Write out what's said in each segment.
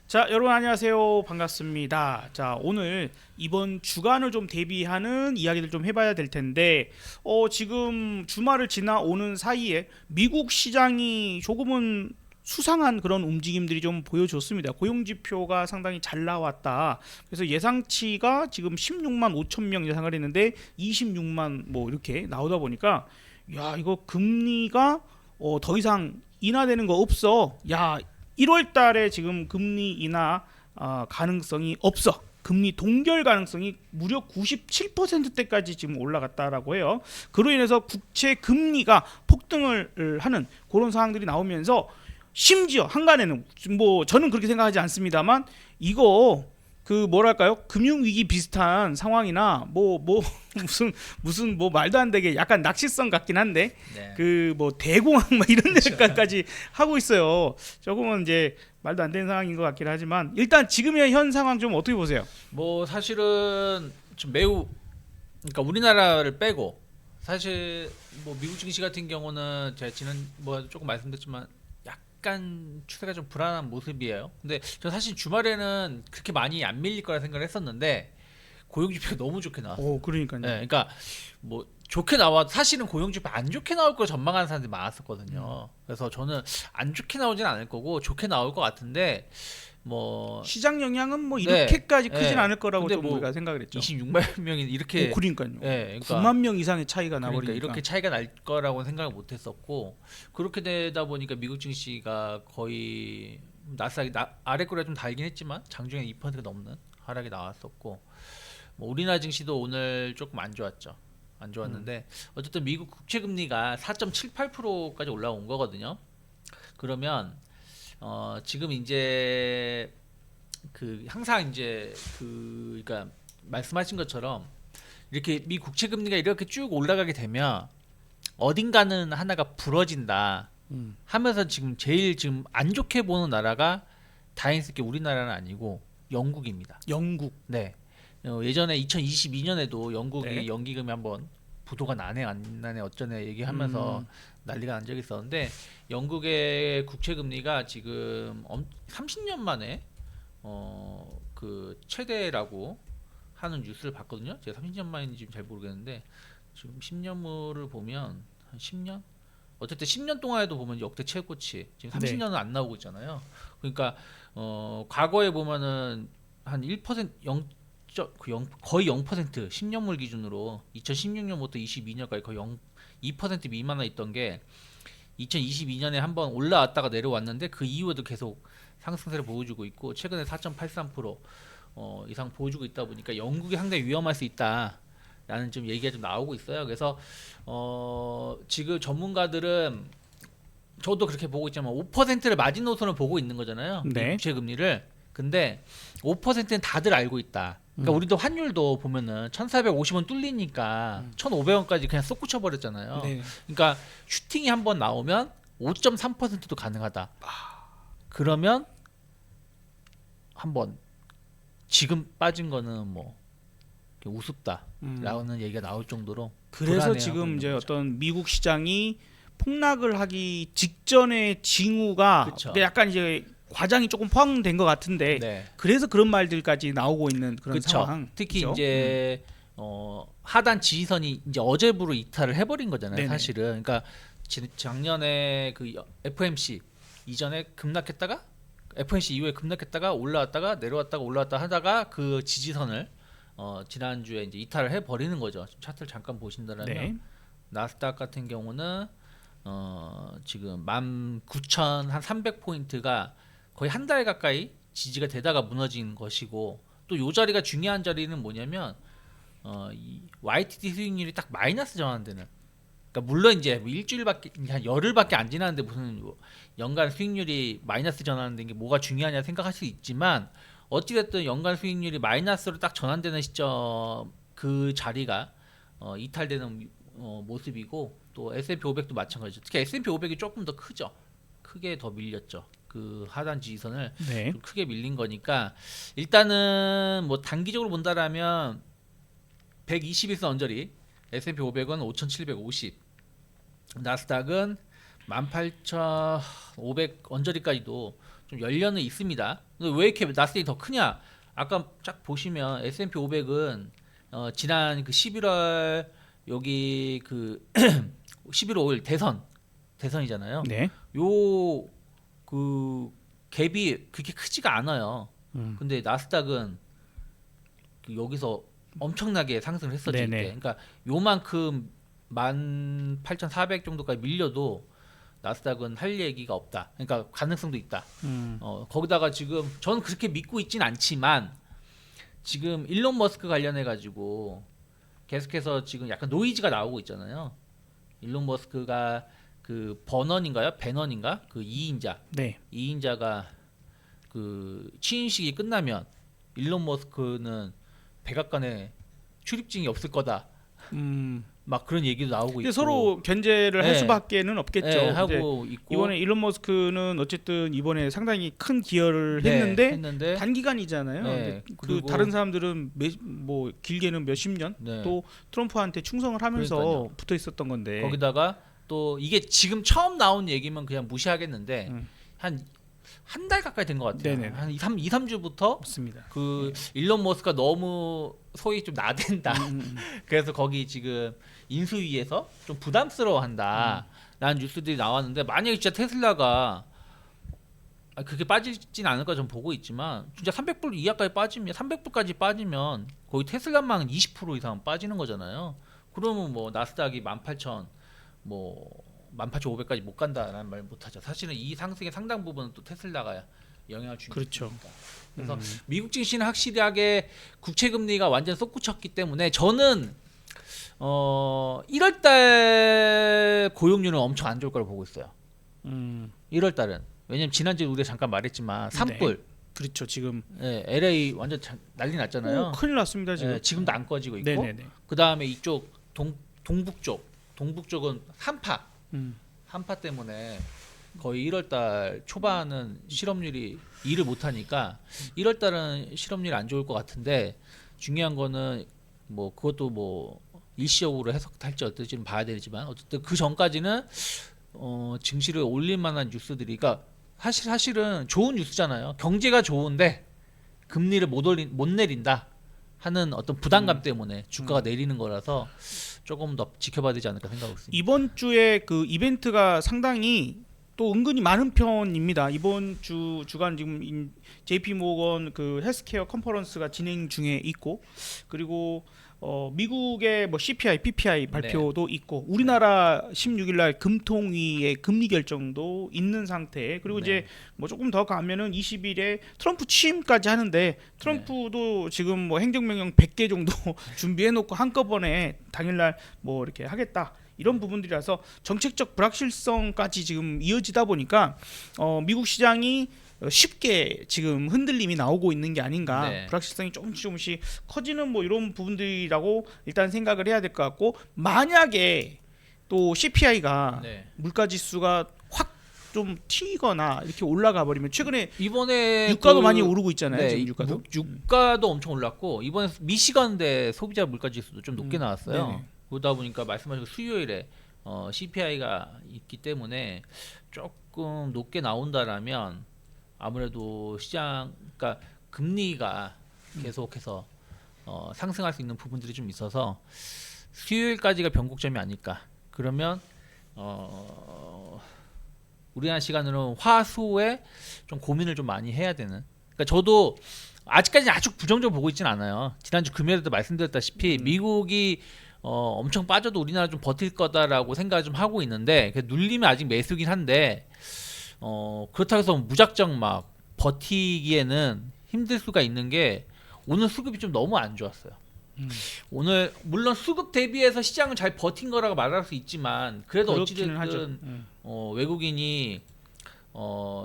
자, 여러분 안녕하세요. 반갑습니다. 자, 오늘 이번 주간을 좀 대비하는 이야기를 좀 해봐야 될 텐데, 지금 주말을 지나오는 사이에 미국 시장이 조금은 수상한 그런 움직임들이 좀 보여줬습니다. 고용 지표가 상당히 잘 나왔다. 그래서 예상치가 지금 16만 5천 명 예상을 했는데 26만 뭐 이렇게 나오다 보니까 야, 이거 금리가 더 이상 인하되는 거 없어. 야, 1월 달에 지금 금리 인하 가능성이 없어. 금리 동결 가능성이 무려 97%대까지 지금 올라갔다라고 해요. 그로 인해서 국채 금리가 폭등을 하는 그런 상황들이 나오면서 심지어 한간에는 뭐 저는 그렇게 생각하지 않습니다만 이거 그 뭐랄까요 금융 위기 비슷한 상황이나 뭐 무슨 뭐 말도 안 되게 약간 낚시성 같긴 한데 네. 그 뭐 대공황 막 이런 그렇죠. 데까지 하고 있어요. 조금은 이제 말도 안 되는 상황인 것 같긴 하지만 일단 지금의 현 상황 좀 어떻게 보세요? 뭐 사실은 좀 매우 그러니까 우리나라를 빼고 사실 뭐 미국 증시 같은 경우는 제가 지난 뭐 조금 말씀드렸지만 약간 추세가 좀 불안한 모습이에요. 근데 저 사실 주말에는 그렇게 많이 안 밀릴 거라 생각을 했었는데 고용 지표가 너무 좋게 나왔어요. 오, 그러니까요. 네, 그러니까 뭐 좋게 나와 사실은 고용 지표 안 좋게 나올 걸 전망하는 사람들이 많았었거든요. 그래서 저는 안 좋게 나오진 않을 거고 좋게 나올 것 같은데 뭐 시장 영향은 뭐 네, 이렇게까지 크진 네. 않을 거라고 근데 좀 뭐 우리가 생각을 했죠. 26만 명이 이렇게 오, 그러니까요. 예, 그러니까 9만 명 이상의 차이가 그러니까 나버리니까. 이렇게 차이가 날 거라고 생각을 못 했었고 그렇게 되다 보니까 미국 증시가 거의 나스닥이 아래 거라 좀 달긴 했지만 장중에 2%가 넘는 하락이 나왔었고 뭐 우리나라 증시도 오늘 조금 안 좋았죠. 안 좋았는데 어쨌든 미국 국채 금리가 4.78%까지 올라온 거거든요. 그러면 지금 이제 그 항상 이제 그 그러니까 말씀하신 것처럼 이렇게 미 국채 금리가 이렇게 쭉 올라가게 되면 어딘가는 하나가 부러진다 음. 하면서 지금 제일 지금 안 좋게 보는 나라가 다행스럽게 우리나라는 아니고 영국입니다. 영국. 네. 예전에 2022년에도 영국이 네. 연기금이 한번 부도가 나네 안 나네 어쩌네 얘기하면서 난리가 난 적이 있었는데 영국의 국채 금리가 지금 30년 만에 그 최대라고 하는 뉴스를 봤거든요. 제가 30년 만인지 지금 잘 모르겠는데 지금 10년물을 보면 한 10년? 어쨌든 10년 동안에도 보면 역대 최고치 지금 네. 30년은 안 나오고 있잖아요. 그러니까 과거에 보면은 한 1% 0. 거의 0% 10년물 기준으로 2016년부터 22년까지 거의 2% 미만에 있던 게 2022년에 한번 올라왔다가 내려왔는데 그 이후에도 계속 상승세를 보여주고 있고 최근에 4.83% 이상 보여주고 있다 보니까 영국이 상당히 위험할 수 있다라는 좀 얘기가 좀 나오고 있어요. 그래서 지금 전문가들은 저도 그렇게 보고 있지만 5%를 마지노선을 보고 있는 거잖아요. 네. 국채 금리를. 근데 5%는 다들 알고 있다. 그러니까 우리도 환율도 보면은 1,450원 뚫리니까 1,500원까지 그냥 쏙 붙여 버렸잖아요. 네. 그러니까 슈팅이 한번 나오면 5.3%도 가능하다. 그러면 한번 지금 빠진 거는 뭐 우습다라는 얘기가 나올 정도로 그래서 불안해하고 지금 있는 이제 거죠. 어떤 미국 시장이 폭락을 하기 직전의 징후가 그쵸. 근데 약간 이제 과장이 조금 포함된 것 같은데 네. 그래서 그런 말들까지 나오고 있는 그런 그쵸. 상황. 특히 그죠? 이제 하단 지지선이 이제 어제부로 이탈을 해버린 거잖아요. 네네. 사실은. 그러니까 작년에 그 FMC 이전에 급락했다가 FMC 이후에 급락했다가 올라왔다가 내려왔다가 올라왔다 하다가 그 지지선을 지난주에 이제 이탈을 해버리는 거죠. 차트를 잠깐 보신다면 네. 나스닥 같은 경우는 지금 19,300포인트가 거의 한 달 가까이 지지가 되다가 무너진 것이고 또 요 자리가 중요한 자리는 뭐냐면 이 YTD 수익률이 딱 마이너스 전환되는 그러니까 물론 이제 뭐 일주일밖에 한 열흘밖에 안 지났는데 무슨 연간 수익률이 마이너스 전환된 게 뭐가 중요하냐 생각할 수 있지만 어찌됐든 연간 수익률이 마이너스로 딱 전환되는 시점 그 자리가 이탈되는 모습이고 또 S&P 500도 마찬가지죠. 특히 S&P 500이 조금 더 크죠. 크게 더 밀렸죠. 그 하단 지지선을 네. 좀 크게 밀린 거니까 일단은 뭐 단기적으로 본다라면 121선 언저리 S&P 500은 5,750 나스닥은 18,500 언저리까지도 좀 열려는 있습니다. 근데 왜 이렇게 나스닥이 더 크냐? 아까 쫙 보시면 S&P 500은 지난 그 11월 여기 그 11월 5일 대선이잖아요. 네. 요 그 갭이 그렇게 크지가 않아요. 근데 나스닥은 그 여기서 엄청나게 상승을 했었죠. 네네. 이때. 그러니까 요만큼 18,400 정도까지 밀려도 나스닥은 할 얘기가 없다. 그러니까 가능성도 있다. 거기다가 지금 저는 그렇게 믿고 있진 않지만 지금 일론 머스크 관련해 가지고 계속해서 지금 약간 노이즈가 나오고 있잖아요. 일론 머스크가 그 배넌인가 그 2인자 네. 2인자가 그 취임식이 끝나면 일론 머스크는 백악관에 출입증이 없을 거다. 막 그런 얘기도 나오고 근데 있고. 서로 견제를 할 네. 수밖에는 없겠죠. 네, 이제 하고 있고. 이번에 일론 머스크는 어쨌든 이번에 상당히 큰 기여를 네, 했는데 단기간이잖아요. 네, 근데 그 그리고- 다른 사람들은 뭐 길게는 몇십 년 네. 또 트럼프한테 충성을 하면서 그러니까요. 붙어 있었던 건데. 거기다가 또 이게 지금 처음 나온 얘기면 그냥 무시하겠는데 한 달 가까이 된 것 같아요. 네네. 한 2, 3주부터 맞습니다. 그 일론 머스크가 너무 소위 좀 나댄다. 그래서 거기 지금 인수위에서 좀 부담스러워한다. 라는 뉴스들이 나왔는데 만약에 진짜 테슬라가 그렇게 빠지진 않을까 좀 보고 있지만 진짜 300불 이하까지 빠지면 300불까지 빠지면 거의 테슬라만 20% 이상 빠지는 거잖아요. 그러면 뭐 나스닥이 18,000 뭐 18,500까지 못 간다라는 말 못하죠. 사실은 이 상승의 상당 부분은 또 테슬라가 영향을 주니까. 그렇죠. 그래서 미국 증시는 확실하게 국채 금리가 완전 솟구쳤기 때문에 저는 1월달 고용률은 엄청 안 좋을 거라고 보고 있어요. 1월달은 왜냐면 지난주에 우리가 잠깐 말했지만 산불, 그렇죠. 지금 예, LA 완전 난리 났잖아요. 큰일 났습니다 지금. 예, 지금도 안 꺼지고 있고. 네네네. 그 다음에 이쪽 동북 쪽은 한파 때문에 거의 1월달 초반은 실업률이 일을 못하니까 1월달은 실업률이 안 좋을 것 같은데 중요한 거는 뭐 그것도 뭐 일시적으로 해석할지 어떨지는 봐야 되지만 어쨌든 그 전까지는 증시를 올릴 만한 뉴스들이 그러니까 사실은 좋은 뉴스잖아요. 경제가 좋은데 금리를 못 내린다 하는 어떤 부담감 때문에 주가가 내리는 거라서 조금 더 지켜봐야 되지 않을까 생각하고 있습니다. 이번 주에 그 이벤트가 상당히 또 은근히 많은 편입니다. 이번 주간 지금 JP 모건 그 헬스케어 컨퍼런스가 진행 중에 있고 그리고 미국의 뭐 CPI, PPI 발표도 있고 우리나라 16일 날 금통위의 금리 결정도 있는 상태. 그리고 이제 뭐 조금 더 가면은 20일에 트럼프 취임까지 하는데 트럼프도 지금 뭐 행정명령 100개 정도 준비해 놓고 한꺼번에 당일날 뭐 이렇게 하겠다. 이런 부분들이라서 정책적 불확실성까지 지금 이어지다 보니까 미국 시장이 쉽게 지금 흔들림이 나오고 있는 게 아닌가. 네. 불확실성이 조금씩 커지는 뭐 이런 부분들이라고 일단 생각을 해야 될 것 같고 만약에 또 CPI가 물가지수가 확 좀 튀거나 이렇게 올라가 버리면 최근에 이번에 유가도 많이 오르고 있잖아요. 네, 지금 유가도. 유가도 엄청 올랐고 이번에 미시건대 소비자 물가지수도 좀 높게 나왔어요. 네네. 그러다 보니까 말씀하신 수요일에 CPI가 있기 때문에 조금 높게 나온다라면 아무래도 시장, 그러니까 금리가 계속해서 상승할 수 있는 부분들이 좀 있어서 수요일까지가 변곡점이 아닐까. 그러면 우리나라 시간으로 화수에 좀 고민을 좀 많이 해야 되는. 그러니까 저도 아직까지는 아주 부정적으로 보고 있지는 않아요. 지난주 금요일에도 말씀드렸다시피 미국이 엄청 빠져도 우리나라 좀 버틸 거다라고 생각을 좀 하고 있는데 눌리면 아직 매수긴 한데 그렇다고 해서 무작정 막 버티기에는 힘들 수가 있는 게 오늘 수급이 좀 너무 안 좋았어요. 오늘 물론 수급 대비해서 시장은 잘 버틴 거라고 말할 수 있지만 그래도 그렇기는 어찌됐든 외국인이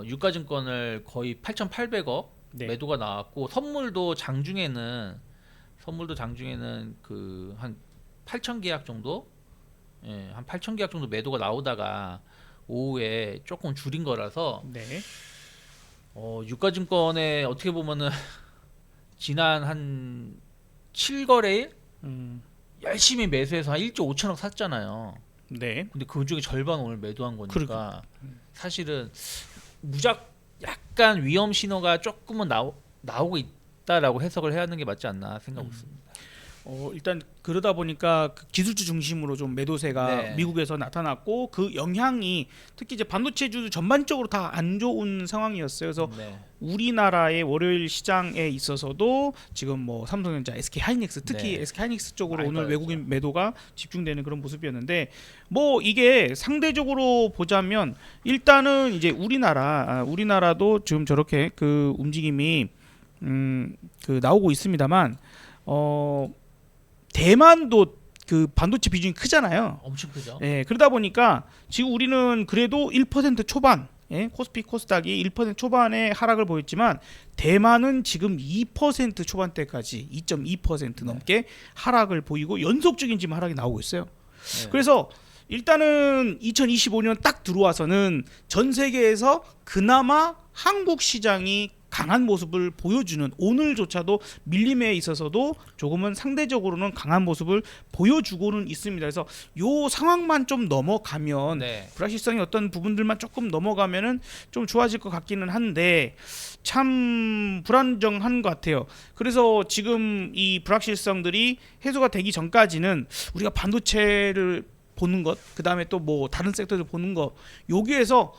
유가증권을 거의 8,800억 매도가 나왔고 선물도 장중에는 그 한 8,000 계약 정도, 한 8,000 계약 정도 매도가 나오다가 오후에 조금 줄인 거라서 유가증권에 어떻게 보면은 지난 한 7거래일 열심히 매수해서 한 1조 5천억 샀잖아요. 근데 그 중에 절반 오늘 매도한 거니까 사실은 약간 위험 신호가 조금은 나오고 있다라고 해석을 해야 하는 게 맞지 않나 생각하고 있습니다. 일단 그러다 보니까 그 기술주 중심으로 좀 매도세가 네. 미국에서 나타났고 그 영향이 특히 이제 반도체주 전반적으로 다 안 좋은 상황이었어요. 그래서 네. 우리나라의 월요일 시장에 있어서도 지금 뭐 삼성전자, SK 하이닉스 특히 네. SK 하이닉스 쪽으로 많이 오늘 떨어졌죠. 외국인 매도가 집중되는 그런 모습이었는데 뭐 이게 상대적으로 보자면 일단은 이제 우리나라도 지금 저렇게 그 움직임이 그 나오고 있습니다만 대만도 그 반도체 비중이 크잖아요. 엄청 크죠. 예, 그러다 보니까 지금 우리는 그래도 1% 초반, 코스피 코스닥이 1% 초반의 하락을 보였지만 대만은 지금 2% 초반대까지 2.2% 넘게 하락을 보이고 연속적인 지금 하락이 나오고 있어요. 네. 그래서 일단은 2025년 딱 들어와서는 전 세계에서 그나마 한국 시장이 강한 모습을 보여주는 오늘조차도 밀림에 있어서도 조금은 상대적으로는 강한 모습을 보여주고는 있습니다. 그래서 요 상황만 좀 넘어가면 네. 불확실성이 어떤 부분들만 조금 넘어가면은 좀 좋아질 것 같기는 한데 참 불안정한 것 같아요. 그래서 지금 이 불확실성들이 해소가 되기 전까지는 우리가 반도체를 보는 것, 그 다음에 또 뭐 다른 섹터를 보는 것, 여기에서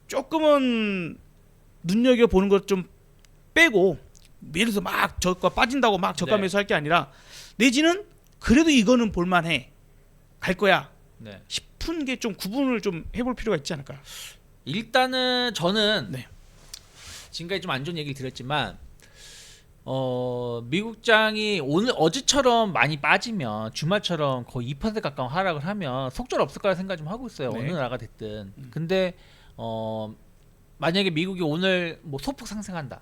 조금은 눈여겨 보는 것 좀 빼고 예를 들어서 막 저가 빠진다고 막 저가 네. 매수할 게 아니라 내지는 그래도 이거는 볼만해 갈 거야 네. 싶은 게 좀 구분을 좀 해볼 필요가 있지 않을까. 일단은 저는 네. 지금까지 좀 안 좋은 얘기를 드렸지만 미국장이 오늘 어제처럼 많이 빠지면 주말처럼 거의 2% 가까운 하락을 하면 속절 없을 거라 생각 좀 하고 있어요. 네. 어느 나라가 됐든. 근데 만약에 미국이 오늘 뭐 소폭 상승한다.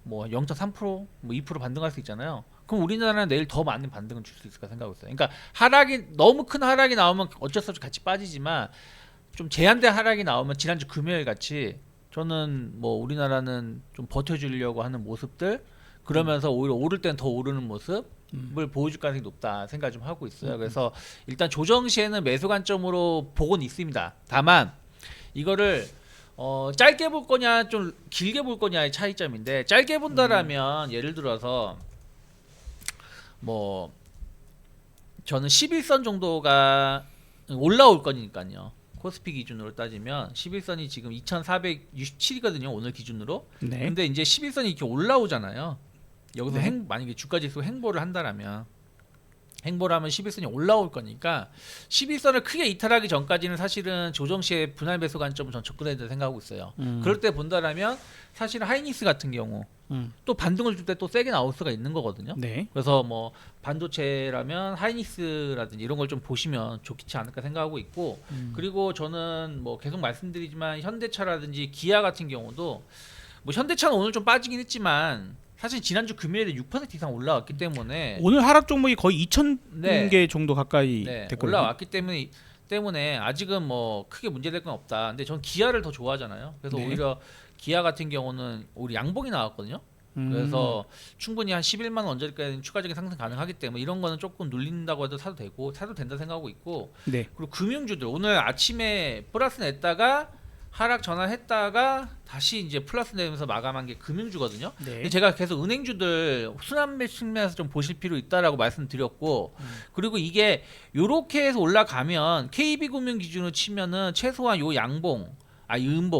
뭐 0.3%, 뭐 2% 반등할 수 있잖아요. 그럼 우리나라는 내일 더 많은 반등을 줄 수 있을까 생각하고 있어요. 그러니까 하락이 너무 큰 하락이 나오면 어쩔 수 없이 같이 빠지지만 좀 제한된 하락이 나오면 지난주 금요일 같이 저는 뭐 우리나라는 좀 버텨주려고 하는 모습들 그러면서 오히려 오를 땐 더 오르는 모습을 보여줄 가능성이 높다 생각 좀 하고 있어요. 그래서 일단 조정 시에는 매수 관점으로 보고는 있습니다. 다만 이거를 짧게 볼 거냐 좀 길게 볼 거냐의 차이점인데 짧게 본다라면 예를 들어서 뭐 저는 11선 정도가 올라올 거니까요. 코스피 기준으로 따지면 11선이 지금 2467이거든요. 오늘 기준으로. 네. 근데 이제 11선이 이렇게 올라오잖아요. 여기서 네. 만약에 주가 지수 행보를 한다라면 행보를 하면 11선이 올라올 거니까 11선을 크게 이탈하기 전까지는 사실은 조정 시에 분할 매수 관점을 전 접근해야 된다 생각하고 있어요. 그럴 때 본다라면 사실은 하이닉스 같은 경우 또 반등을 줄 때 또 세게 나올 수가 있는 거거든요. 네. 그래서 뭐 반도체라면 하이닉스라든지 이런 걸 좀 보시면 좋지 않을까 생각하고 있고 그리고 저는 뭐 계속 말씀드리지만 현대차라든지 기아 같은 경우도 뭐 현대차는 오늘 좀 빠지긴 했지만 사실 지난주 금요일에 6% 이상 올라왔기 때문에 오늘 하락 종목이 거의 2,000개 네. 정도 가까이 네, 됐거든요. 올라왔기 때문에 아직은 뭐 크게 문제될 건 없다. 근데 전 기아를 더 좋아하잖아요. 그래서 네. 오히려 기아 같은 경우는 우리 양봉이 나왔거든요. 그래서 충분히 한 11만 원 언저리까지는 추가적인 상승 가능하기 때문에 이런 거는 조금 눌린다고 해도 사도 되고 사도 된다 생각하고 있고 네. 그리고 금융주들 오늘 아침에 플러스 냈다가 하락 전환했다가 다시 이제 플러스 내면서 마감한 게 금융주거든요. 네. 근데 제가 계속 은행주들 순환매 측면에서 좀 보실 필요 있다라고 말씀드렸고 그리고 이게 요렇게 해서 올라가면 KB금융 기준으로 치면은 최소한 요 양봉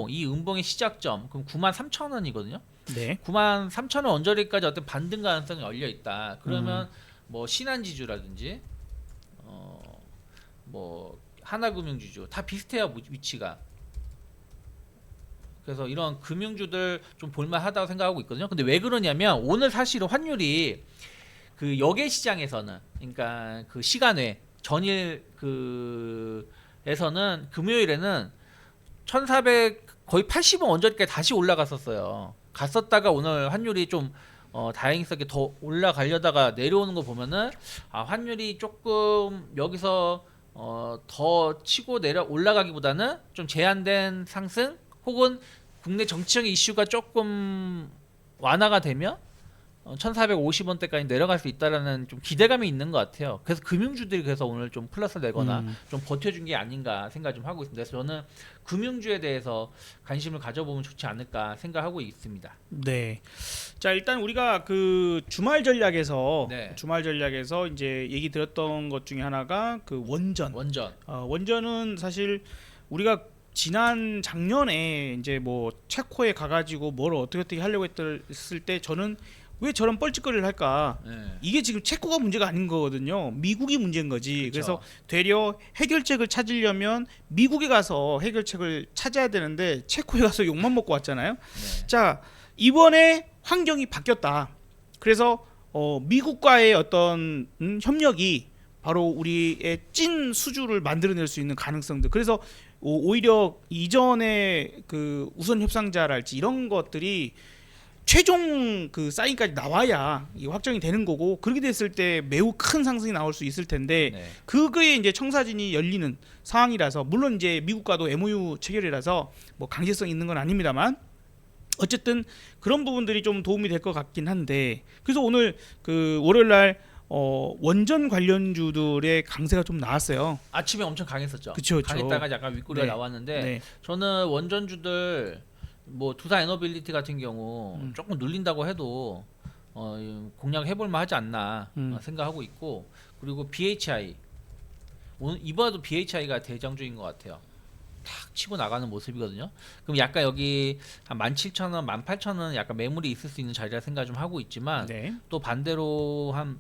이 음봉의 시작점 그럼 93,000원이거든요. 네. 93,000원 언저리까지 어떤 반등 가능성이 열려 있다. 그러면 뭐 신한지주라든지 뭐 하나금융지주 다 비슷해요 위치가. 그래서 이런 금융주들 좀 볼만하다고 생각하고 있거든요. 근데 왜 그러냐면 오늘 사실은 환율이 그 역외 시장에서는 그러니까 그 시간외 전일 에서는 금요일에는 1,400 거의 80원 언저리까지 다시 올라갔었어요. 갔었다가 오늘 환율이 좀 다행스럽게 더 올라가려다가 내려오는 거 보면은 환율이 조금 여기서 더 치고 내려 올라가기보다는 좀 제한된 상승 혹은 국내 정치적인 이슈가 조금 완화가 되면 1,450원대까지 내려갈 수 있다라는 좀 기대감이 있는 것 같아요. 그래서 금융주들이 그래서 오늘 좀 플러스 내거나 좀 버텨준 게 아닌가 생각 좀 하고 있습니다. 그래서 저는 금융주에 대해서 관심을 가져보면 좋지 않을까 생각하고 있습니다. 네. 자, 일단 우리가 그 주말 전략에서 이제 얘기 드렸던 것 중에 하나가 그 원전. 원전은 사실 우리가 지난 작년에 이제 뭐 체코에 가가지고 뭘 어떻게 하려고 했을 때 저는 왜 저런 뻘짓거리를 할까? 이게 지금 체코가 문제가 아닌 거거든요. 미국이 문제인 거지. 그래서 되려 해결책을 찾으려면 미국에 가서 해결책을 찾아야 되는데 체코에 가서 욕만 먹고 왔잖아요. 자, 이번에 환경이 바뀌었다. 그래서 미국과의 어떤 협력이 바로 우리의 찐 수주를 만들어낼 수 있는 가능성들. 그래서 오히려 이전에 그 우선 협상자랄지 이런 것들이 최종 그 사인까지 나와야 이 확정이 되는 거고, 그렇게 됐을 때 매우 큰 상승이 나올 수 있을 텐데 그거에 이제 청사진이 열리는 상황이라서, 물론 이제 미국과도 MOU 체결이라서 뭐 강제성 있는 건 아닙니다만 어쨌든 그런 부분들이 좀 도움이 될 것 같긴 한데, 그래서 오늘 그 월요일 날 원전 관련주들의 강세가 좀 나왔어요. 아침에 엄청 강했었죠. 그쵸. 강했다가 약간 윗꼬리가 나왔는데 저는 원전주들 뭐 두산 에너빌리티 같은 경우 조금 눌린다고 해도 공략 해볼만 하지 않나 생각하고 있고, 그리고 BHI 오늘 이번에도 BHI가 대장주인 것 같아요. 탁 치고 나가는 모습이거든요. 그럼 약간 여기 한 17,000원, 18,000원 약간 매물이 있을 수 있는 자리라 생각 좀 하고 있지만 또 반대로 한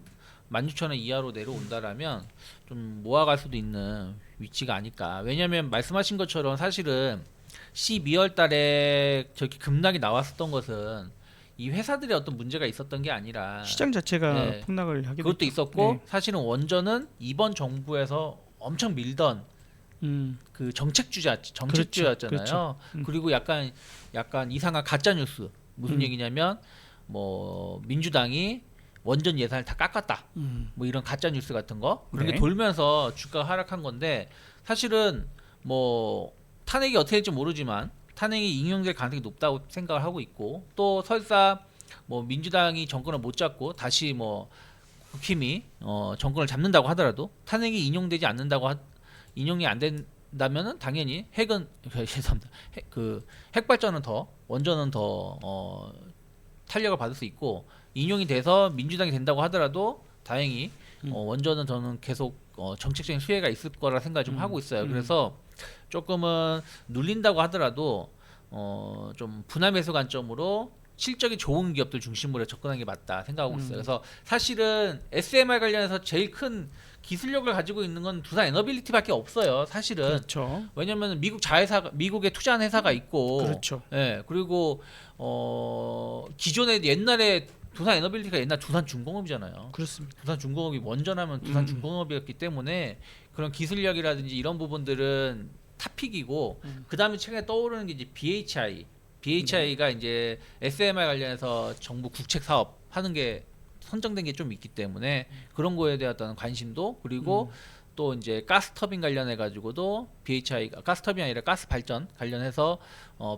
16,000원 이하로 내려온다라면 좀 모아갈 수도 있는 위치가 아닐까. 왜냐하면 말씀하신 것처럼 사실은 12월 달에 저렇게 급락이 나왔었던 것은 이 회사들의 어떤 문제가 있었던 게 아니라 시장 자체가 폭락을 하게 그것도 있었고 사실은 원전은 이번 정부에서 엄청 밀던 그 정책주였잖아요. 그리고 약간 이상한 가짜 뉴스. 무슨 얘기냐면 뭐 민주당이 원전 예산을 다 깎았다. 뭐 이런 가짜 뉴스 같은 거 그런 게 돌면서 주가가 하락한 건데, 사실은 뭐 탄핵이 어떻게 될지 모르지만 탄핵이 인용될 가능성이 높다고 생각을 하고 있고, 또 설사 뭐 민주당이 정권을 못 잡고 다시 뭐 국힘이 정권을 잡는다고 하더라도 탄핵이 인용되지 않는다고 인용이 안 된다면은 당연히 핵은 죄송합니다. 핵 발전은 더 원전은 더 탄력을 받을 수 있고, 인용이 돼서 민주당이 된다고 하더라도 다행히 원전은 저는 계속 정책적인 수혜가 있을 거라 생각을 좀 하고 있어요. 그래서 조금은 눌린다고 하더라도 좀 분할 매수 관점으로 실적이 좋은 기업들 중심으로 접근하는 게 맞다 생각하고 있어요. 그래서 사실은 SMR 관련해서 제일 큰 기술력을 가지고 있는 건 두산 에너빌리티밖에 없어요. 사실은. 그렇죠. 왜냐하면 미국에 투자한 회사가 있고, 그렇죠. 그리고 기존에 옛날에 두산 에너빌리티가 옛날 두산중공업이잖아요. 그렇습니다. 두산중공업이 원전하면 두산중공업이었기 때문에 그런 기술력이라든지 이런 부분들은 탑픽이고, 그 다음에 최근에 떠오르는 게 이제 BHI가 이제 SMR 관련해서 정부 국책 사업 하는 게 선정된 게 좀 있기 때문에 그런 거에 대한 관심도, 그리고 또 이제 가스터빈 관련해 가지고도 BHI가 가스터빈이 아니라 가스 발전 관련해서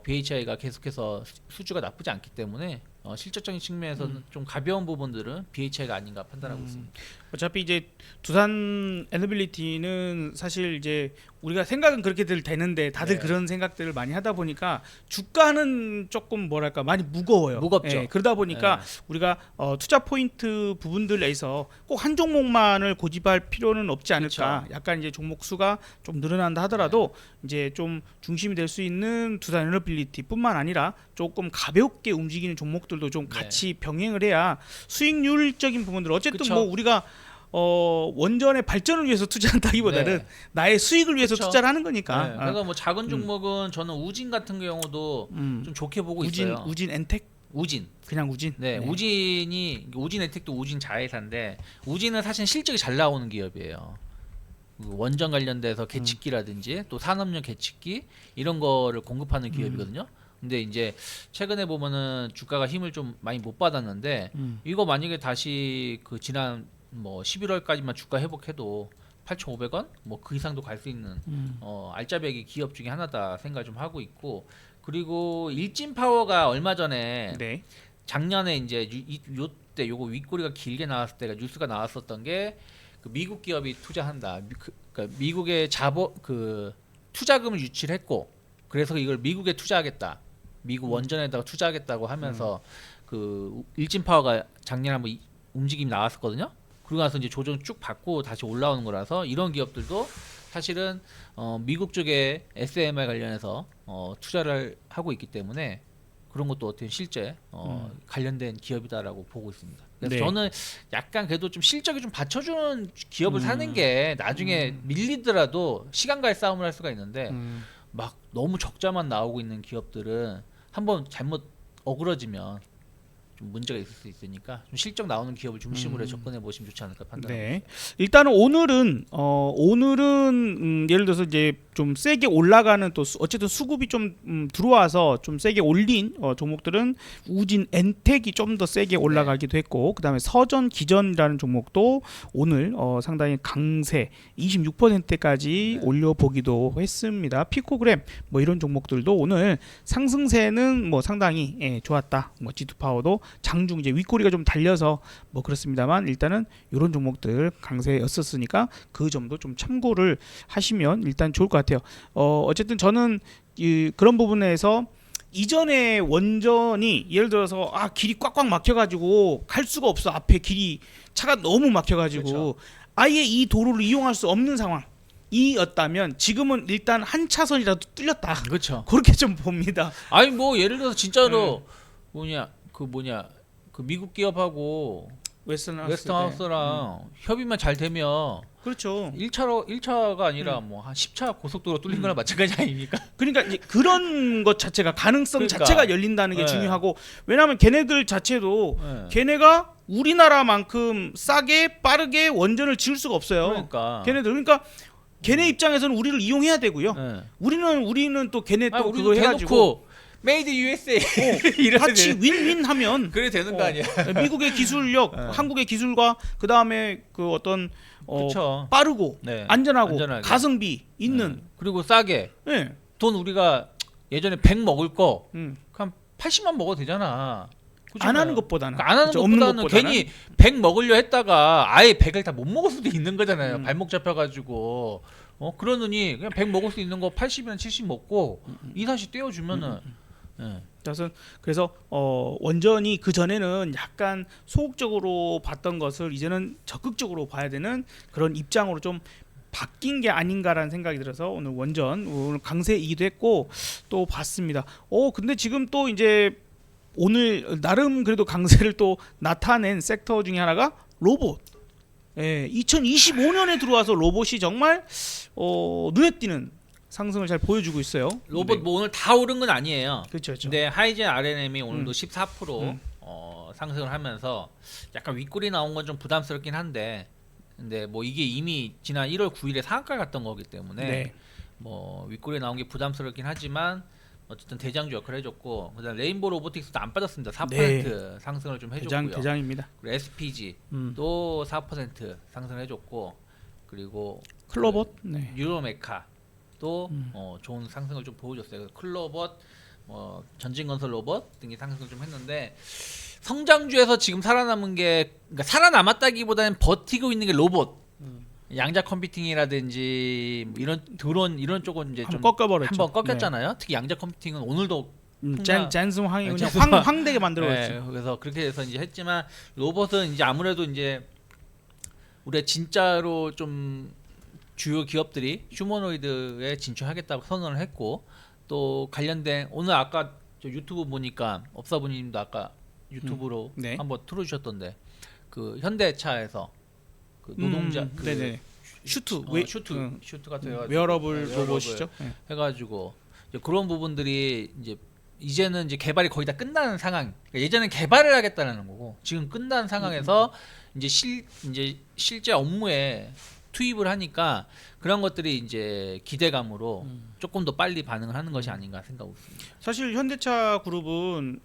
BHI가 계속해서 수주가 나쁘지 않기 때문에 실질적인 측면에서는 좀 가벼운 부분들은 BHI가 아닌가 판단하고 있습니다. 어차피 이제 두산 에너빌리티는 사실 이제 우리가 생각은 그렇게들 되는데 다들 그런 생각들을 많이 하다 보니까 주가는 조금 뭐랄까 많이 무거워요. 무겁죠. 그러다 보니까 우리가 투자 포인트 부분들에서 꼭 한 종목만을 고집할 필요는 없지 않을까. 그쵸. 약간 이제 종목 수가 좀 늘어난다 하더라도 이제 좀 중심이 될 수 있는 두산 에너빌리티뿐만 아니라 조금 가볍게 움직이는 종목들도 좀 같이 병행을 해야 수익률적인 부분들, 어쨌든 뭐 우리가 원전의 발전을 위해서 투자한다기보다는 나의 수익을 위해서 투자를 하는 거니까. 그래서 뭐 작은 종목은 저는 우진 같은 경우도 좀 좋게 보고 있어요. 우진 엔텍? 그냥 우진. 우진 엔텍도 우진 자회사인데, 우진은 사실 실적이 잘 나오는 기업이에요. 원전 관련돼서 계측기라든지 또 산업용 계측기 이런 거를 공급하는 기업이거든요. 근데 이제 최근에 보면은 주가가 힘을 좀 많이 못 받았는데, 이거 만약에 다시 그 지난 뭐 11월까지만 주가 회복해도 8,500원 뭐 그 이상도 갈 수 있는 알짜배기 기업 중에 하나다 생각 좀 하고 있고, 그리고 일진파워가 얼마 전에 작년에 이제 요때 요거 윗꼬리가 길게 나왔을 때가 뉴스가 나왔었던 게 그 미국 기업이 투자한다. 그러니까 미국의 투자금을 유치를 했고 그래서 이걸 미국에 투자하겠다. 미국 원전에다가 투자하겠다고 하면서 그 일진 파워가 작년에 한번 움직임이 나왔었거든요. 그러고 나서 이제 조정 쭉 받고 다시 올라오는 거라서 이런 기업들도 사실은 미국 쪽에 SMR 관련해서 투자를 하고 있기 때문에 그런 것도 어떻게 실제 관련된 기업이다라고 보고 있습니다. 그래서 네. 저는 약간 그래도 좀 실적이 좀 받쳐주는 기업을 사는 게 나중에 밀리더라도 시간과의 싸움을 할 수가 있는데 막 너무 적자만 나오고 있는 기업들은 한번 잘못 어그러지면 좀 문제가 있을 수 있으니까 좀 실적 나오는 기업을 중심으로 접근해 보시면 좋지 않을까 판단합니다. 네. 일단은 오늘은 예를 들어서 이제 좀 세게 올라가는 또 어쨌든 수급이 좀 들어와서 좀 세게 올린 종목들은 우진 엔텍이 좀 더 세게 올라가기도 했고 그다음에 서전 기전이라는 종목도 오늘 상당히 강세 26%까지 올려보기도 했습니다. 피코그램 뭐 이런 종목들도 오늘 상승세는 뭐 상당히 좋았다. 뭐 G2 파워도 장중 이제 윗꼬리가 좀 달려서 뭐 그렇습니다만 일단은 이런 종목들 강세였었으니까 그 점도 좀 참고를 하시면 일단 좋을 것 같아요. 어쨌든 저는 그런 부분에서 이전에 원전이 예를 들어서 길이 꽉꽉 막혀가지고 갈 수가 없어. 앞에 길이 차가 너무 막혀가지고 그렇죠. 아예 이 도로를 이용할 수 없는 상황이었다면 지금은 일단 한 차선이라도 뚫렸다. 그렇죠. 그렇게 좀 봅니다. 아니 뭐 예를 들어서 진짜로 그 미국 기업하고 웨스턴하우스랑 협의만 잘 되면 그렇죠. 1차가 아니라 뭐 한 10차 고속도로 뚫린 거나 마찬가지 아닙니까? 그러니까 이제 그런 것 자체가 가능성 그러니까. 자체가 열린다는 게 네. 중요하고 왜냐하면 걔네들 자체도 네. 걔네가 우리나라만큼 싸게 빠르게 원전을 지을 수가 없어요. 그러니까 걔네 입장에서는 우리를 이용해야 되고요. 네. 우리는 또 걔네 또 우리도 그거 해가지고 대놓고 메이드 USA 이런 같이 윈윈하면 그래 되는 거 아니야? 미국의 기술력, 한국의 기술과 그 다음에 그 어떤 그렇죠. 빠르고 네. 안전하고 안전하게. 가성비 있는 네. 그리고 싸게 네. 돈 우리가 예전에 100 먹을 거 음. 그냥 80만 먹어도 되잖아. 안 하는 것보다는 그러니까 안 하는 그렇죠. 없는 것보다는 것보다는. 괜히 100 먹으려 했다가 아예 100을 다 못 먹을 수도 있는 거잖아요. 음. 발목 잡혀가지고 그러느니 그냥 100 먹을 수 있는 거 80이나 70 먹고 2,40 떼어주면은 예. 그래서 원전이 그 전에는 약간 소극적으로 봤던 것을 이제는 적극적으로 봐야 되는 그런 입장으로 좀 바뀐 게 아닌가라는 생각이 들어서 오늘 원전 오늘 강세이기도 했고 또 봤습니다. 근데 지금 또 이제 오늘 나름 그래도 강세를 또 나타낸 섹터 중에 하나가 로봇. 2025년에 들어와서 로봇이 정말 눈에 띄는 상승을 잘 보여주고 있어요. 로봇 뭐 오늘 다 오른 건 아니에요. 그렇죠. 근데 하이젠 RNM이 오늘도 14% 음. 상승을 하면서 약간 윗골이 나온 건 좀 부담스럽긴 한데 근데 뭐 이게 이미 지난 1월 9일에 상한가 갔던 거기 때문에 네. 뭐 윗골이 나온 게 부담스럽긴 하지만 어쨌든 대장주 역할을 해줬고 그다음 레인보우 로보틱스도 안 빠졌습니다. 4% 상승을 좀 해줬고요. 대장입니다. 그리고 SPG도 4% 상승을 해줬고 그리고 클로봇. 유로메카 또 좋은 상승을 좀 보여줬어요. 그래서 클로봇, 전진건설 로봇 등이 상승을 좀 했는데 성장주에서 지금 살아남은 게 그러니까 살아남았다기보다는 버티고 있는 게 로봇, 양자 컴퓨팅이라든지 뭐 이런 드론 이런 쪽은 이제 좀 꺾어버렸죠. 한번 꺾였잖아요. 특히 양자 컴퓨팅은 오늘도 잔슨 황이 그냥 잔슨 황. 황되게 만들어버렸어요. 네, 그래서 그렇게 해서 이제 했지만 로봇은 이제 아무래도 이제 우리가 진짜로 좀 주요 기업들이 휴머노이드에 진출하겠다고 선언을 했고 또 관련된 오늘 아까 저 유튜브 보니까 업사부님도 아까 유튜브로 네. 한번 틀어주셨던데 그 현대차에서 그 노동자 그 네네. 슈트 슈트 같은 거 웨어러블 네, 로봇이죠. 해가지고 이제 그런 부분들이 이제는 이제 개발이 거의 다 끝나는 상황. 그러니까 예전엔 개발을 하겠다는 거고 지금 끝난 상황에서 이제 실제 업무에 투입을 하니까 그런 것들이 이제 기대감으로 조금 더 빨리 반응을 하는 것이 아닌가 생각하고 있습니다. 사실 현대차 그룹은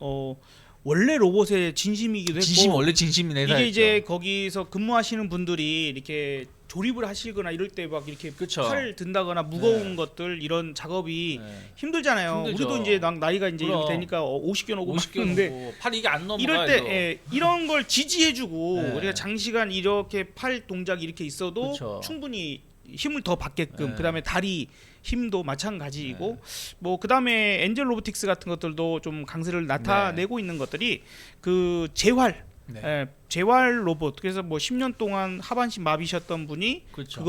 원래 로봇의 진심이기도 했고 진심 원래 진심이네. 이게 이제 거기서 근무하시는 분들이 이렇게 조립을 하시거나 이럴 때 막 이렇게 그쵸. 팔을 든다거나 무거운 네. 것들 이런 작업이 네. 힘들잖아요. 힘들죠. 우리도 이제 나이가 이제 그럼. 이렇게 되니까 50개 오고 50개 하는데 넘고 팔 이게 안 넘어가요. 이럴 때 이런 걸 지지해주고 네. 우리가 장시간 이렇게 팔 동작이 이렇게 있어도 그쵸. 충분히 힘을 더 받게끔 네. 그다음에 다리 힘도 마찬가지이고 뭐 그다음에 엔젤 로보틱스 같은 것들도 좀 강세를 나타내고 있는 것들이 그 재활 네. 재활 로봇 그래서 뭐 10년 동안 하반신 마비셨던 분이 그렇죠.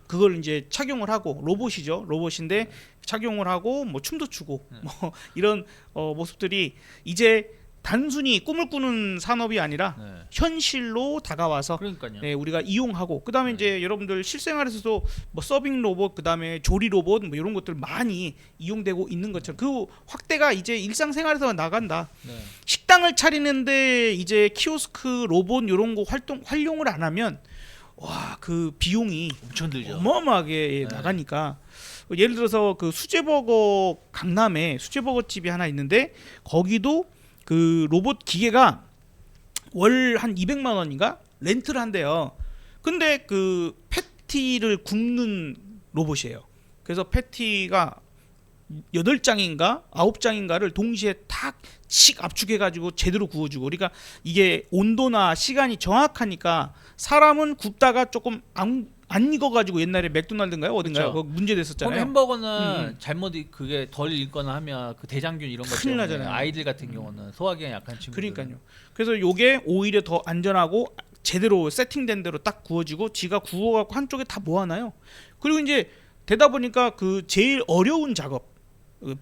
그걸 이제 착용을 하고 로봇이죠 로봇인데 착용을 하고 뭐 춤도 추고 뭐 이런 모습들이 이제 단순히 꿈을 꾸는 산업이 아니라 네. 현실로 다가와서 그러니까요. 네, 우리가 이용하고 그다음에 이제 여러분들 실생활에서도 뭐 서빙 로봇 그다음에 조리 로봇 뭐 이런 것들 많이 이용되고 있는 것처럼 그 확대가 이제 일상생활에서 나간다. 네. 식당을 차리는데 이제 키오스크 로봇 이런 거 활용을 안 하면 와 그 비용이 엄청 들죠. 어마어마하게 네. 나가니까 예를 들어서 그 수제버거 강남에 수제버거 집이 하나 있는데 거기도 그 로봇 기계가 월 한 200만 원인가 렌트를 한대요. 근데 그 패티를 굽는 로봇이에요. 그래서 패티가 8장인가 9장인가를 동시에 탁씩 압축해 가지고 제대로 구워주고 그러니까 이게 온도나 시간이 정확하니까 사람은 굽다가 조금 안 익어가지고 옛날에 맥도날드인가요 어딘가요? 그쵸. 그거 문제 거기 됐었잖아요. 햄버거는 잘못 그게 덜 익거나 하면 그 대장균 이런 것 큰일 때문에 나잖아요. 아이들 같은 경우는 소화기가 약한 친구들. 그러니까요. 그래서 요게 오히려 더 안전하고 제대로 세팅된 대로 딱 구워지고 지가 구워갖고 한쪽에 다 모아놔요. 그리고 이제 되다 보니까 그 제일 어려운 작업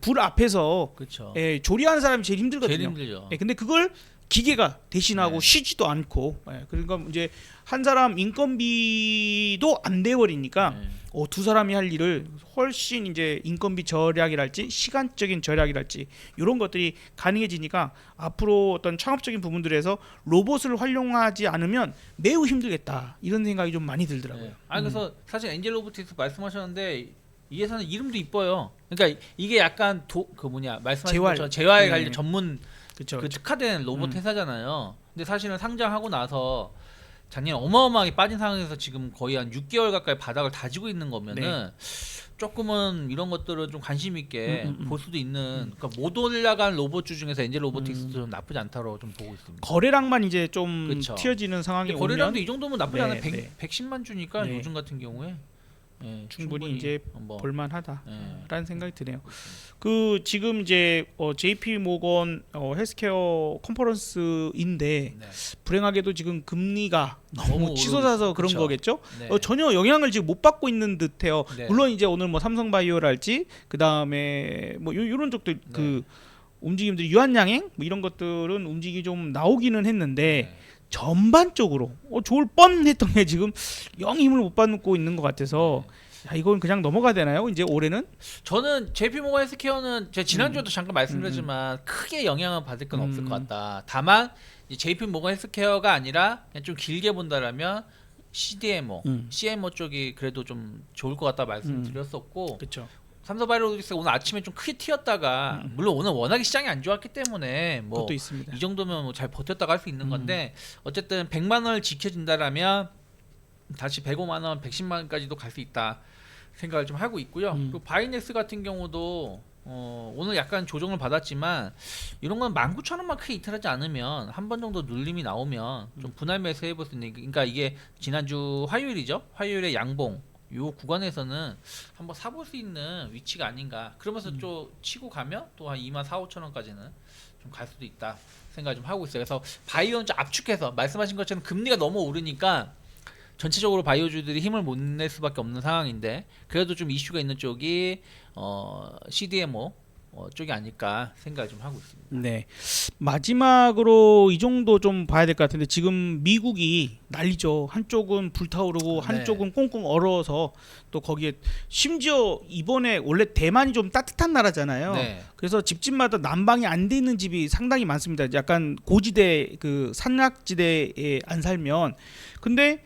불 앞에서 그렇죠. 조리하는 사람이 제일 힘들거든요. 제일 힘들죠. 근데 그걸 기계가 대신하고 네. 쉬지도 않고 그러니까 이제 한 사람 인건비도 안 돼버리니까 네. 두 사람이 할 일을 훨씬 이제 인건비 절약이랄지 시간적인 절약이랄지 이런 것들이 가능해지니까 앞으로 어떤 창업적인 부분들에서 로봇을 활용하지 않으면 매우 힘들겠다 이런 생각이 좀 많이 들더라고요. 네. 그래서 사실 엔젤 로보틱스 말씀하셨는데 이 회사는 이름도 이뻐요. 그러니까 이게 약간 말씀하신 재활. 것처럼 재활 네. 관련 전문 그렇죠. 그 특화된 로봇 회사잖아요. 근데 사실은 상장하고 나서 작년에 어마어마하게 빠진 상황에서 지금 거의 한 6개월 가까이 바닥을 다지고 있는 거면은 조금은 이런 것들을 좀 관심 있게 볼 수도 있는 그러니까 못 올라간 로봇주 중에서 엔젤 로보틱스도 좀 나쁘지 않다고 좀 보고 있습니다. 거래량만 이제 좀 그쵸. 튀어지는 상황이 근데 오면 거래량도 이 정도면 나쁘지 않아요. 네. 110만 주니까 네. 요즘 같은 경우에 충분히 이제 한번 볼만하다라는 생각이 드네요. 그 지금 이제 JP 모건 헬스케어 컨퍼런스인데 네. 불행하게도 지금 금리가 너무 너무 치솟아서 오르고 그런 그쵸. 거겠죠. 네. 전혀 영향을 지금 못 받고 있는 듯해요. 네. 물론 이제 오늘 뭐 삼성바이오랄지 그 다음에 뭐 요런 쪽들 그 움직임들이 유한양행 뭐 이런 것들은 움직이 좀 나오기는 했는데. 네. 전반적으로 좋을 뻔했던 게 지금 영 힘을 못 받고 있는 것 같아서 야, 이건 그냥 넘어가야 되나요? 이제 올해는 저는 JP 모건 헬스케어는 제가 지난주에도 잠깐 말씀드렸지만 크게 영향을 받을 건 없을 것 같다. 다만 이제 JP 모건 헬스케어가 아니라 그냥 좀 길게 본다라면 CDMO, CMO 쪽이 그래도 좀 좋을 것 같다 말씀드렸었고 그렇죠. 삼성바이오로직스가 오늘 아침에 좀 크게 튀었다가 물론 오늘 워낙에 시장이 안 좋았기 때문에 뭐 그것도 있습니다. 이 정도면 뭐 잘 버텼다고 할 수 있는 건데 어쨌든 100만 원을 지켜준다라면 다시 105만 원, 110만 원까지도 갈 수 있다 생각을 좀 하고 있고요. 그리고 바이넥스 같은 경우도 오늘 약간 조정을 받았지만 이런 건 19,000원만 크게 이탈하지 않으면 한 번 정도 눌림이 나오면 좀 분할 매수 해볼 수 있는 그러니까 이게 지난주 화요일이죠. 화요일에 양봉 요 구간에서는 한번 사볼 수 있는 위치가 아닌가. 그러면서 좀 치고 가면 또 한 24,000~25,000원까지는 좀 갈 수도 있다 생각 좀 하고 있어요. 그래서 바이오는 좀 압축해서 말씀하신 것처럼 금리가 너무 오르니까 전체적으로 바이오주들이 힘을 못 낼 수밖에 없는 상황인데 그래도 좀 이슈가 있는 쪽이 CDMO 쪽이 아닐까 생각을 좀 하고 있습니다. 네. 마지막으로 이 정도 좀 봐야 될 것 같은데 지금 미국이 난리죠. 한쪽은 불타오르고 한쪽은 꽁꽁 얼어서 또 거기에 심지어 이번에 원래 대만이 좀 따뜻한 나라잖아요. 네. 그래서 집집마다 난방이 안 돼 있는 집이 상당히 많습니다. 약간 고지대 그 산악지대에 안 살면 근데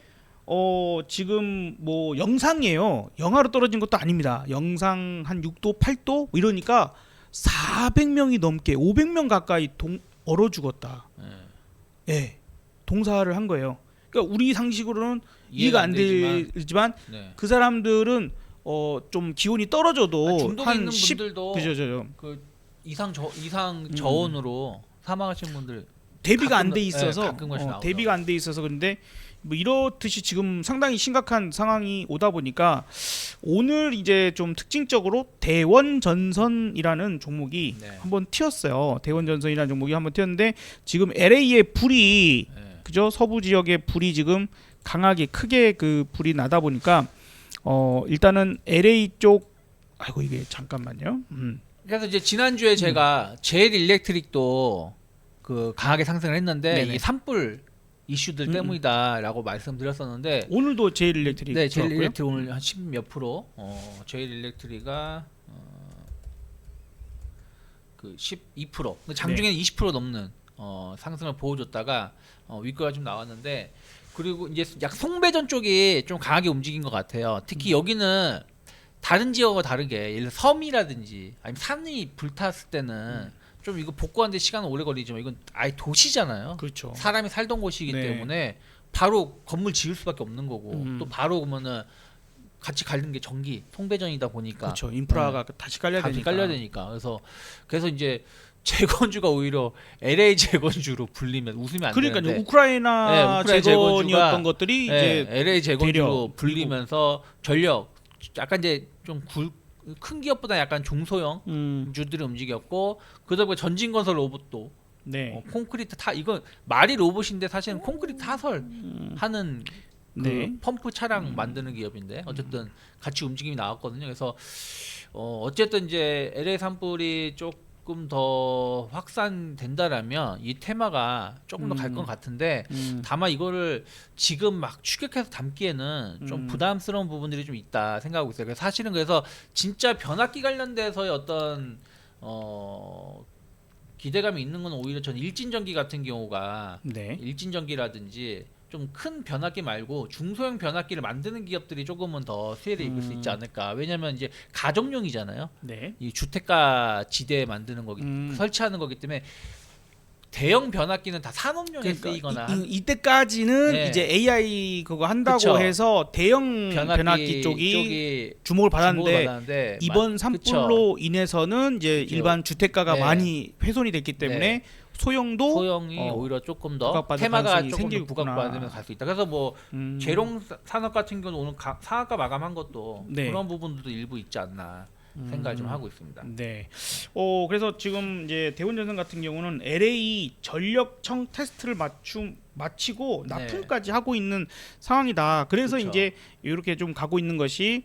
지금 뭐 영상이에요. 영하로 떨어진 것도 아닙니다. 영상 한 6도, 8도 뭐 이러니까 400명이 넘게 500명 가까이 얼어 죽었다. 예. 동사를 한 거예요. 그러니까 우리 상식으로는 이해가 안 되지만 네. 그 사람들은 좀 기온이 떨어져도 중독에 한 있는 10, 분들도 그죠. 그 이상 저온으로 사망하신 분들 대비가 안 돼 가끔, 있어서 가끔 가씩 나오더라고요. 대비가 안 돼 있어서. 근데 뭐 이렇듯이 지금 상당히 심각한 상황이 오다 보니까 오늘 이제 좀 특징적으로 대원전선이라는 종목이 네. 한번 튀었어요. 대원전선이라는 종목이 한번 튀었는데 지금 LA의 불이 네. 그죠? 서부 지역의 불이 지금 강하게 크게 그 불이 나다 보니까 일단은 LA 쪽 아이고 이게 잠깐만요. 그래서 이제 지난주에 제가 제일 일렉트릭도 그 강하게 상승을 했는데 네네. 이 산불 이슈들 때문이다라고 말씀드렸었는데 오늘도 제일 일렉트릭 네, 제일 들어왔고요. 일렉트릭 오늘 한 10 몇 프로 제일 일렉트릭가 그 12% 장중에는 20% 넘는 상승을 보여줬다가 윗거가 좀 나왔는데 그리고 이제 약 송배전 쪽이 좀 강하게 움직인 것 같아요. 특히 여기는 다른 지역과 다르게 예를 들어 섬이라든지 아니면 산이 불탔을 때는 좀 이거 복구하는데 시간은 오래 걸리지만 이건 아예 도시잖아요. 그렇죠. 사람이 살던 곳이기 네. 때문에 바로 건물 지을 수밖에 없는 거고 음. 또 바로 그러면은 같이 갈리는 게 전기 송배전이다 보니까 그렇죠. 인프라가 다시 깔려야 다시 되니까. 깔려야 되니까 그래서 이제 재건주가 오히려 LA 재건주로 불리면 웃으면 안 그러니까 되는데 우크라이나 네, 우크라이나 재건이었던 재건주가- 것들이 네, 이제 LA 재건주로 대려, 불리면서 전력 약간 이제 좀 큰 기업보다 약간 중소형 주들이 움직였고 그다음에 전진건설 로봇도 네. 콘크리트 이건 말이 로봇인데 사실은 콘크리트 타설 하는 그 네. 펌프 차량 만드는 기업인데 어쨌든 같이 움직임이 나왔거든요. 그래서 어쨌든 이제 LA 산불이 조금 더 확산된다라면 이 테마가 조금 더 갈 것 같은데 다만 이거를 지금 막 추격해서 담기에는 좀 부담스러운 부분들이 좀 있다 생각하고 있어요. 그래서 사실은 그래서 진짜 변압기 관련돼서의 어떤 기대감이 있는 건 오히려 전 일진전기 같은 경우가 네. 일진전기라든지 좀 큰 변압기 말고 중소형 변압기를 만드는 기업들이 조금은 더 수혜를 입을 수 있지 않을까. 왜냐면 이제 가정용이잖아요. 네. 이 주택가 지대에 만드는 거기 설치하는 거기 때문에 대형 변압기는 다 산업용에 쓰이거나 이때까지는 네. 이제 AI 그거 한다고 그쵸. 해서 대형 변압기 쪽이 주목을 받았는데 받았는데 이번 산불로 인해서는 이제 그쵸. 일반 주택가가 네. 많이 훼손이 됐기 때문에 소형도 소형이 오히려 조금 더 부각받을 테마가 가능성이 조금 더 생기겠구나. 부각받으면서 갈 수 있다. 그래서 뭐 재롱 산업 같은 경우는 오늘 상한가 마감한 것도 네. 그런 부분들도 일부 있지 않나 생각을 좀 하고 있습니다. 네. 그래서 지금 이제 대원전선 같은 경우는 LA 전력청 테스트를 마치고 네. 납품까지 하고 있는 상황이다. 그래서 그쵸. 이제 이렇게 좀 가고 있는 것이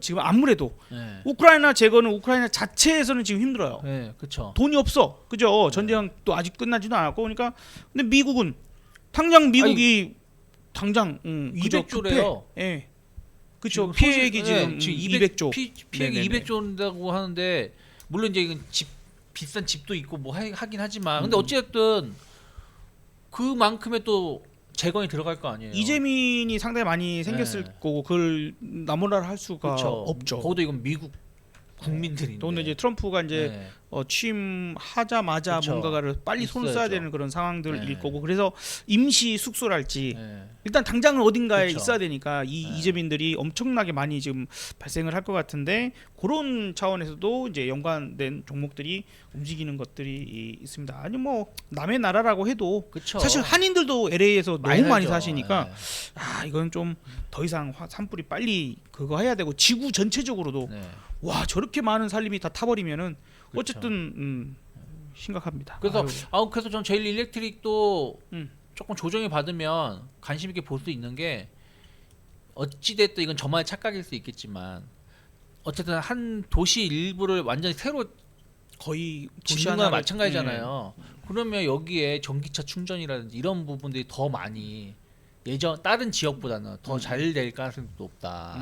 지금 아무래도 네. 우크라이나 제거는 우크라이나 자체에서는 지금 힘들어요. 네, 그렇죠. 돈이 없어. 그죠? 전쟁도 아직 끝나지도 않았고 그러니까 근데 미국은 당장 미국이 당장 그저 200조래요. 급해. 예. 그렇죠. 피해액이 지금 200조. 피해액이 네네네. 200조인다고 하는데 물론 이제 이건 비싼 집도 있고 뭐 하긴 하지만 근데 어쨌든 그만큼의 또 재건이 들어갈 거 아니에요. 이재민이 상당히 많이 생겼을 네. 거고 그걸 나무랄 할 수가 그쵸. 없죠. 거기도 이건 미국 국민들인데. 또 이제 트럼프가 이제 네. 취임하자마자 그쵸. 뭔가를 빨리 손을 써야 있어야죠. 되는 그런 상황들일 네. 거고 그래서 임시 숙소랄지 네. 일단 당장은 어딘가에 그쵸. 있어야 되니까 이재민들이 엄청나게 많이 지금 발생을 할 것 같은데 그런 차원에서도 이제 연관된 종목들이 움직이는 것들이 있습니다. 아니 뭐 남의 나라라고 해도 그쵸. 사실 한인들도 LA에서 너무 많이 살죠. 사시니까 네. 이건 좀 더 이상 산불이 빨리 그거 해야 되고 지구 전체적으로도 네. 와 저렇게 많은 살림이 다 타버리면은 그쵸. 어쨌든 심각합니다. 그래서 아유. 그래서 전 제일 일렉트릭도 음. 조금 조정이 받으면 관심 있게 볼 수 있는 게 어찌 됐든 이건 저만의 착각일 수 있겠지만 어쨌든 한 도시 일부를 완전히 새로 거의 짓는 거나 하나를- 마찬가지잖아요. 그러면 여기에 전기차 충전이라든지 이런 부분들이 더 많이 다른 지역보다는 더 잘 될 가능성이 높다.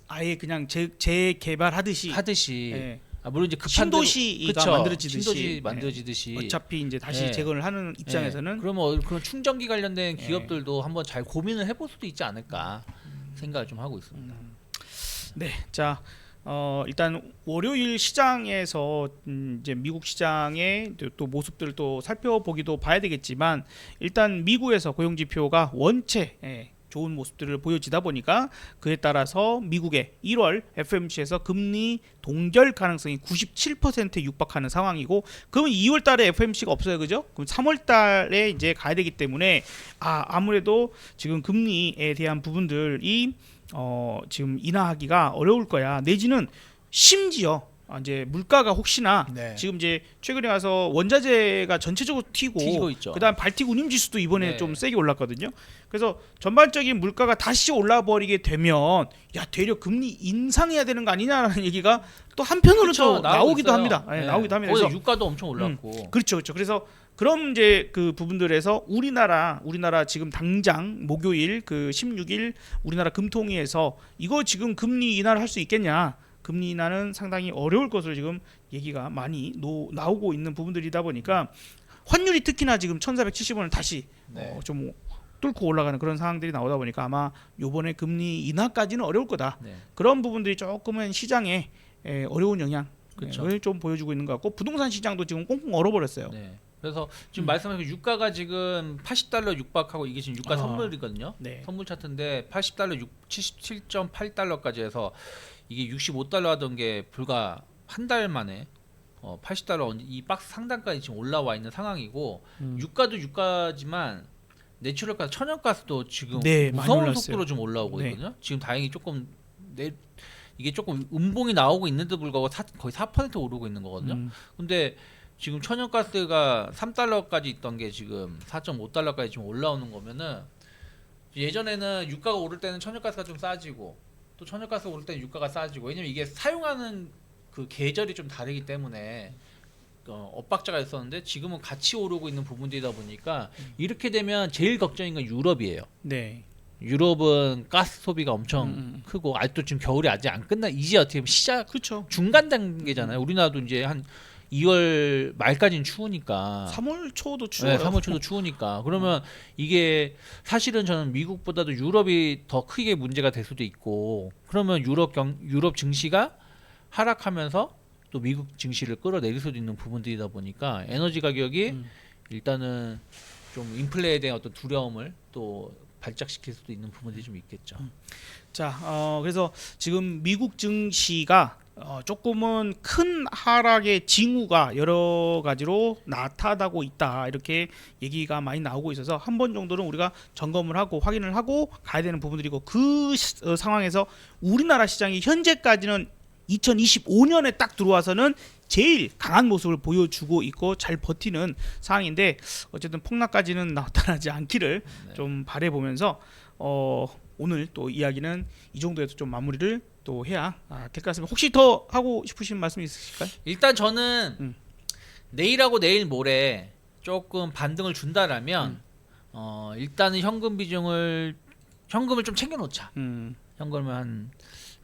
아예 그냥 재개발하듯이 하듯이 예. 물론 이제 급한 신도시가 그쵸. 만들어지듯이 신도시 만들어지듯이 어차피 이제 다시 예. 재건을 하는 입장에서는 그러면 그런 충전기 관련된 예. 기업들도 한번 잘 고민을 해볼 수도 있지 않을까 생각을 좀 하고 있습니다. 네, 자 일단 월요일 시장에서 이제 미국 시장의 또 모습들을 또 살펴보기도 봐야 되겠지만 일단 미국에서 고용 지표가 원체 좋은 모습들을 보여지다 보니까 그에 따라서 미국의 1월 FOMC에서 금리 동결 가능성이 97%에 육박하는 상황이고, 그러면 2월 달에 FOMC가 없어요, 그죠? 그럼 3월 달에 이제 가야 되기 때문에 아무래도 지금 금리에 대한 부분들이 지금 인하하기가 어려울 거야. 내지는 심지어 이제 물가가 혹시나 네. 지금 이제 최근에 와서 원자재가 전체적으로 튀고 있죠. 그다음 발틱 운임 지수도 이번에 네. 좀 세게 올랐거든요. 그래서 전반적인 물가가 다시 올라 버리게 되면 야 되려 금리 인상해야 되는 거 아니냐라는 얘기가 또 한편으로 그쵸, 또 나오기도 있어요. 합니다. 네. 나오기도 합니다. 어제 그래서 유가도 엄청 올랐고. 그렇죠. 그래서 그럼 이제 그 부분들에서 우리나라 지금 당장 목요일 그 16일 우리나라 금통위에서 이거 지금 금리 인하를 할 수 있겠냐? 금리 인하는 상당히 어려울 것으로 지금 얘기가 많이 나오고 있는 부분들이다 보니까 환율이 특히나 지금 1,470원을 다시 네. 좀 뚫고 올라가는 그런 상황들이 나오다 보니까 아마 요번에 금리 인하까지는 어려울 거다. 네. 그런 부분들이 조금은 시장에 어려운 영향을 그쵸. 좀 보여주고 있는 것 같고, 부동산 시장도 지금 꽁꽁 얼어버렸어요. 네. 그래서 지금 말씀하신 유가가 지금 80달러 육박하고 이게 지금 유가 선물이거든요. 네. 선물 차트인데 80달러 77.8달러까지 해서 이게 65달러 하던 게 불과 한 달 만에 80달러 이 박스 상단까지 지금 올라와 있는 상황이고, 유가도 유가지만 내추럴가스 천연가스도 지금 네, 많이 무서운 올랐어요. 속도로 좀 올라오고 네. 있거든요. 지금 다행히 조금 이게 조금 음봉이 나오고 있는데도 불구하고 거의 4% 오르고 있는 거거든요. 근데 지금 천연가스가 3달러까지 있던 게 지금 4.5달러까지 지금 올라오는 거면은, 예전에는 유가가 오를 때는 천연가스가 좀 싸지고 또 천연가스가 오를 때는 유가가 싸지고, 왜냐면 이게 사용하는 그 계절이 좀 다르기 때문에 엇박자가 있었는데 지금은 같이 오르고 있는 부분들이다 보니까 이렇게 되면 제일 걱정인 건 유럽이에요. 네. 유럽은 가스 소비가 엄청 크고 아직도 지금 겨울이 아직 안 끝나, 이제 어떻게 보면 시작 그렇죠. 중간 단계잖아요. 우리나라도 이제 한 2월 말까지는 추우니까 3월 초도 추워요. 네, 3월 초도 추우니까. 그러면 이게 사실은 저는 미국보다도 유럽이 더 크게 문제가 될 수도 있고, 그러면 유럽 증시가 하락하면서 또 미국 증시를 끌어내릴 수도 있는 부분들이다 보니까 에너지 가격이 일단은 좀 인플레에 대한 어떤 두려움을 또 발작시킬 수도 있는 부분들이 좀 있겠죠. 자, 그래서 지금 미국 증시가 조금은 큰 하락의 징후가 여러 가지로 나타나고 있다, 이렇게 얘기가 많이 나오고 있어서 한 번 정도는 우리가 점검을 하고 확인을 하고 가야 되는 부분들이고, 그 상황에서 우리나라 시장이 현재까지는 2025년에 딱 들어와서는 제일 강한 모습을 보여주고 있고 잘 버티는 상황인데, 어쨌든 폭락까지는 나타나지 않기를 좀 바라보면서 오늘 또 이야기는 이 정도에서 좀 마무리를 또 해야 될 것 같습니다. 혹시 더 하고 싶으신 말씀 있으실까요? 일단 저는 내일하고 내일 모레 조금 반등을 준다라면 일단은 현금을 좀 챙겨놓자. 현금을 한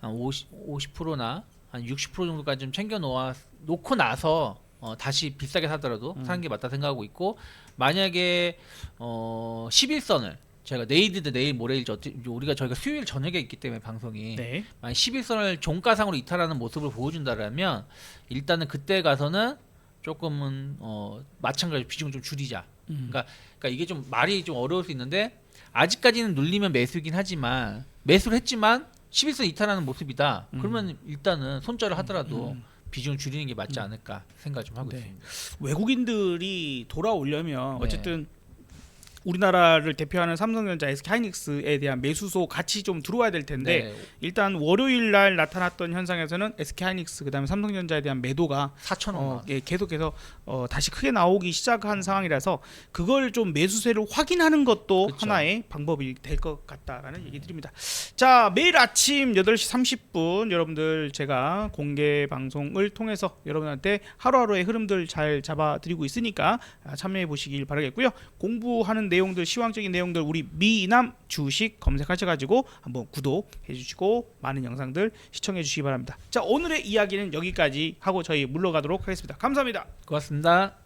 50%나 한 60% 정도까지 좀 놓고 나서 다시 비싸게 사더라도 사는 게 맞다 생각하고 있고, 만약에 11선을 제가 내일이든 내일 모레일지 저희가 수요일 저녁에 있기 때문에 방송이 네. 만약 11선을 종가상으로 이탈하는 모습을 보여준다라면 일단은 그때 가서는 조금은 마찬가지로 비중을 좀 줄이자. 그러니까 이게 좀 말이 좀 어려울 수 있는데, 아직까지는 눌리면 매수이긴 하지만 매수를 했지만 11선 이탈하는 모습이다. 그러면 일단은 손절을 하더라도 비중을 줄이는 게 맞지 않을까 생각 좀 하고 네. 있습니다. 외국인들이 돌아오려면 네. 어쨌든 우리나라를 대표하는 삼성전자, SK하이닉스에 대한 매수소 같이 좀 들어와야 될 텐데, 네. 일단 월요일 날 나타났던 현상에서는 SK하이닉스 그다음에 삼성전자에 대한 매도가 4,000원 계속해서 다시 크게 나오기 시작한 상황이라서 그걸 좀 매수세를 확인하는 것도 그쵸. 하나의 방법이 될 것 같다라는 얘기 드립니다. 자, 매일 아침 8시 30분 여러분들 제가 공개 방송을 통해서 여러분한테 하루하루의 흐름들 잘 잡아드리고 있으니까 참여해 보시길 바라겠고요. 공부하는 내용들, 시황적인 내용들 우리 미남 주식 검색하셔가지고 한번 구독해 주시고 많은 영상들 시청해 주시기 바랍니다. 자, 오늘의 이야기는 여기까지 하고 저희 물러가도록 하겠습니다. 감사합니다. 고맙습니다.